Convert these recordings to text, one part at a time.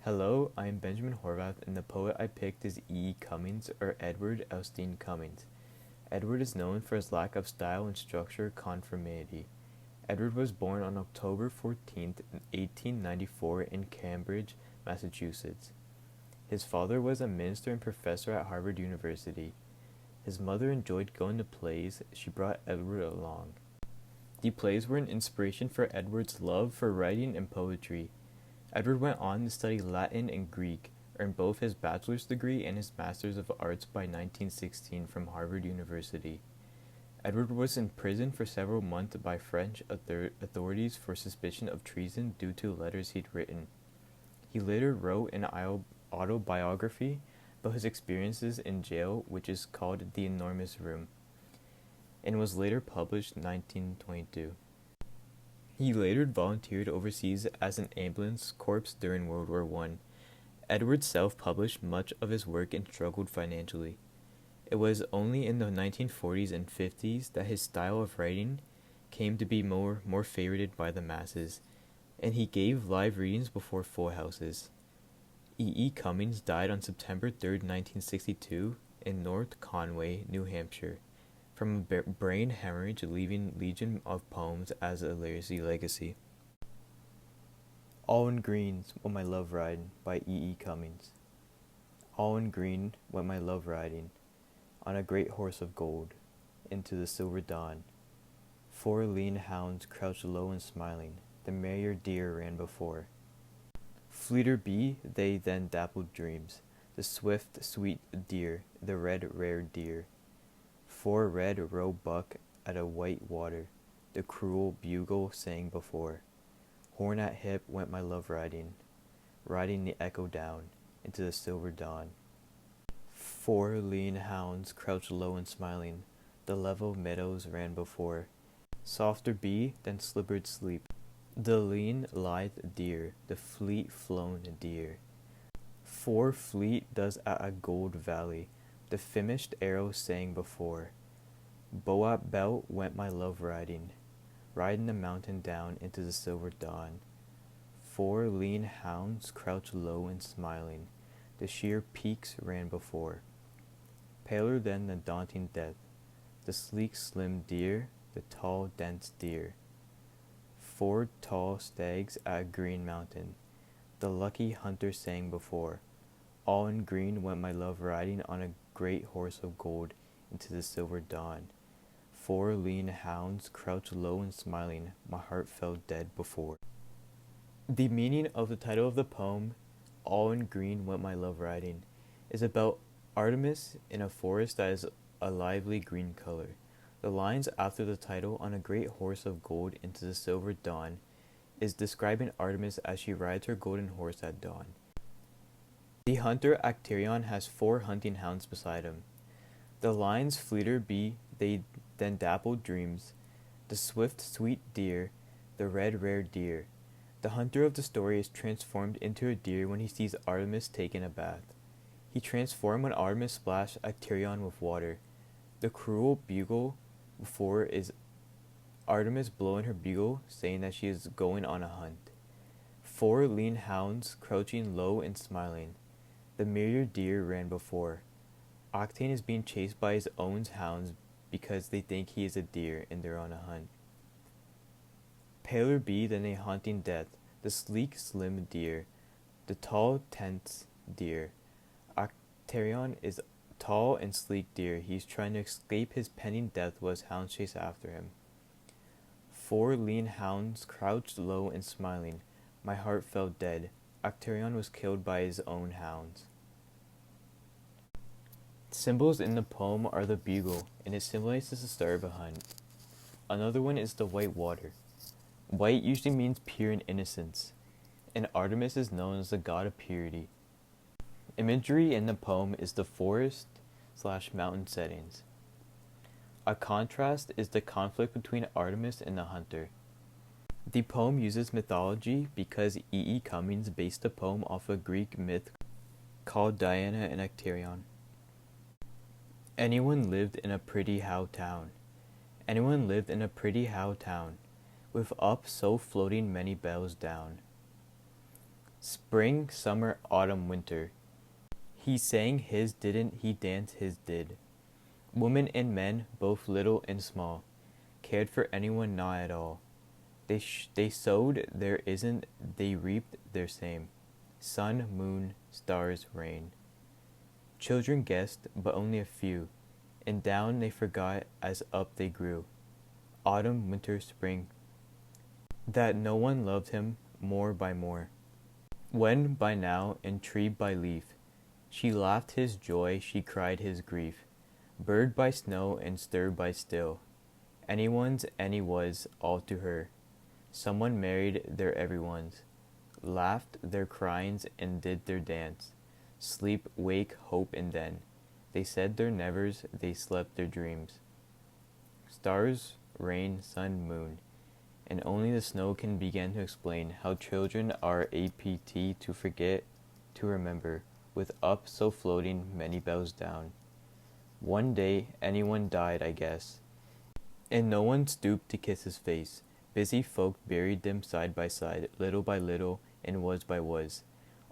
Hello, I am Benjamin Horvath, and the poet I picked is E. Cummings, or Edward Elstein Cummings. Edward is known for his lack of style and structure conformity. Edward was born on October 14th, 1894 in Cambridge, Massachusetts. His father was a minister and professor at Harvard University. His mother enjoyed going to plays. She brought Edward along. The plays were an inspiration for Edward's love for writing and poetry. Edward went on to study Latin and Greek, earned both his bachelor's degree and his master's of arts by 1916 from Harvard University. Edward was imprisoned for several months by French authorities for suspicion of treason due to letters he'd written. He later wrote an autobiography about his experiences in jail, which is called The Enormous Room, and was later published in 1922. He later volunteered overseas as an ambulance corps during World War I. Edward self-published much of his work and struggled financially. It was only in the 1940s and 50s that his style of writing came to be more favorited by the masses, and he gave live readings before full houses. E. Cummings died on September 3, 1962, in North Conway, New Hampshire, from a brain hemorrhage, leaving legion of poems as a legacy. All in green went my love riding by E. Cummings. All in green went my love riding, on a great horse of gold, into the silver dawn. 4 lean hounds crouched low and smiling, the merrier deer ran before. Fleeter be they than dappled dreams, the swift, sweet deer, the red, rare deer. 4 red roebuck at a white water, the cruel bugle sang before. Horn at hip went my love riding the echo down into the silver dawn. 4 lean hounds crouched low and smiling, the level meadows ran before. Softer be than slippered sleep, the lean lithe deer, the fleet flown deer. 4 fleet does at a gold valley, the finished arrow sang before. Bow at belt went my love riding the mountain down into the silver dawn. 4 lean hounds crouched low and smiling, the sheer peaks ran before. Paler than the daunting death, the sleek slim deer, the tall dense deer. 4 tall stags at a green mountain, the lucky hunter sang before. All in green went my love riding on a great horse of gold into the silver dawn. 4 lean hounds crouched low and smiling, my heart fell dead before. The meaning of the title of the poem, All in Green Went My Love Riding, is about Artemis in a forest that is a lively green color. The lines after the title, on a great horse of gold into the silver dawn, is describing Artemis as she rides her golden horse at dawn. The hunter Actaeon has 4 hunting hounds beside him. The lines fleeter be they than dappled dreams, the swift sweet deer, the red rare deer. The hunter of the story is transformed into a deer when he sees Artemis taking a bath. He transformed when Artemis splashed Actaeon with water. The cruel bugle before is Artemis blowing her bugle, saying that she is going on a hunt. 4 lean hounds crouching low and smiling, the myriad deer ran before. Octane is being chased by his own hounds because they think he is a deer and they're on a hunt. Paler be than a haunting death, the sleek slim deer, the tall tense deer. Actaeon is tall and sleek deer. He's trying to escape his pending death while his hounds chase after him. 4 lean hounds crouched low and smiling. My heart fell dead. Actaeon was killed by his own hounds. Symbols in the poem are the bugle, and it symbolizes the start of a hunt. Another one is the white water. White usually means pure and innocence, and Artemis is known as the god of purity. Imagery in the poem is the forest/mountain settings. A contrast is the conflict between Artemis and the hunter. The poem uses mythology because E. Cummings based the poem off a Greek myth called Diana and Actaeon. Anyone lived in a pretty how town. Anyone lived in a pretty how town, with up so floating many bells down. Spring, summer, autumn, winter. He sang his didn't, he danced his did. Women and men, both little and small, cared for anyone not at all. They sowed there isn't, they reaped their same. Sun, moon, stars, rain. Children guessed, but only a few, and down they forgot as up they grew. Autumn, winter, spring. That no one loved him more by more. When by now, and tree by leaf, she laughed his joy, she cried his grief. Bird by snow and stir by still. Anyone's any was all to her. Someone married their everyone's. Laughed their cryings and did their dance. Sleep, wake, hope, and then. They said their nevers, they slept their dreams. Stars, rain, sun, moon. And only the snow can begin to explain how children are apt to forget, to remember, with up so floating many bells down. One day anyone died, I guess, and no one stooped to kiss his face. Busy folk buried them side by side, little by little, and was by was,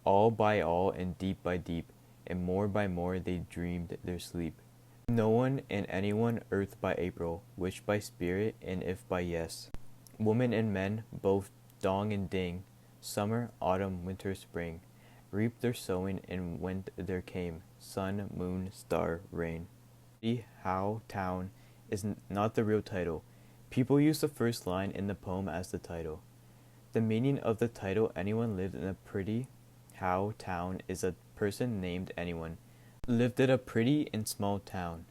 all by all, and deep by deep, and more by more they dreamed their sleep. No one and anyone earth by April, wished by spirit, and if by yes. Women and men, both dong and ding, summer, autumn, winter, spring, reaped their sowing and went there came, sun, moon, star, rain. The how town is not the real title. People use the first line in the poem as the title. The meaning of the title anyone lived in a pretty how town is a person named anyone, lived in a pretty and small town,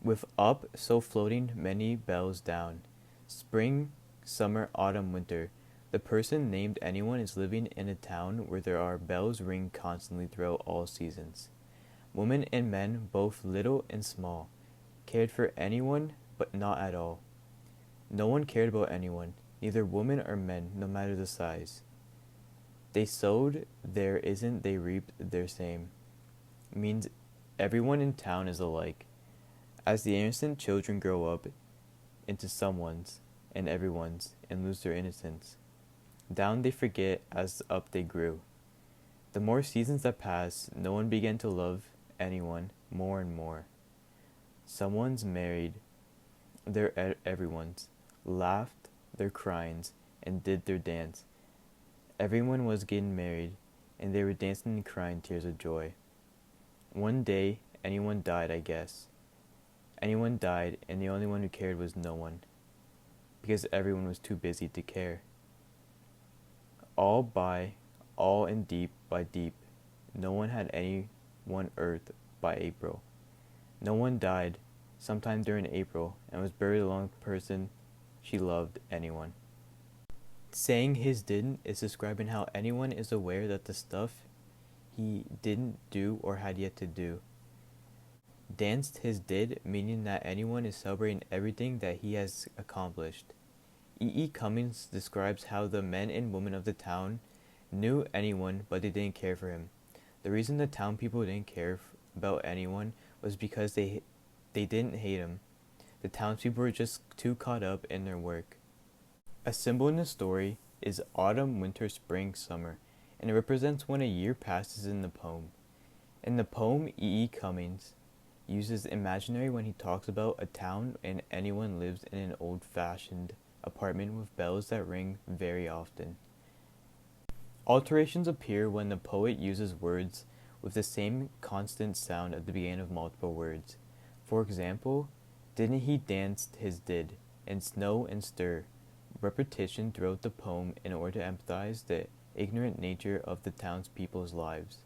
with up so floating many bells down. Spring, summer, autumn, winter. The person named anyone is living in a town where there are bells ring constantly throughout all seasons. Women and men, both little and small, cared for anyone, but not at all. No one cared about anyone, neither women or men, no matter the size. They sowed there isn't, they reaped their same. Means everyone in town is alike. As the innocent children grow up into someone's and everyone's and lose their innocence, down they forget as up they grew. The more seasons that pass, no one began to love anyone more and more. Someone's married their everyone's, laughed their cryings, and did their dance. Everyone was getting married, and they were dancing and crying tears of joy. One day, anyone died, I guess. Anyone died, and the only one who cared was no one, because everyone was too busy to care. All and deep by deep, no one had anyone earth by April. No one died sometime during April and was buried along the person she loved, anyone. Saying his didn't is describing how anyone is aware that the stuff he didn't do or had yet to do. Danced his did, meaning that anyone is celebrating everything that he has accomplished. E. Cummings describes how the men and women of the town knew anyone, but they didn't care for him. The reason the town people didn't care about anyone was because they didn't hate him. The townspeople were just too caught up in their work. A symbol in the story is autumn, winter, spring, summer, and it represents when a year passes in the poem. In the poem, E. Cummings uses imaginary when he talks about a town and anyone lives in an old-fashioned apartment with bells that ring very often. Alterations appear when the poet uses words with the same constant sound at the beginning of multiple words. For example, didn't he danced his did, and snow and stir, repetition throughout the poem in order to emphasize the ignorant nature of the townspeople's lives.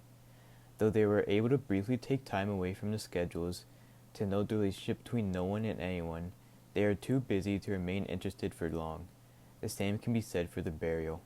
Though they were able to briefly take time away from the schedules to know the relationship between no one and anyone, they are too busy to remain interested for long. The same can be said for the burial.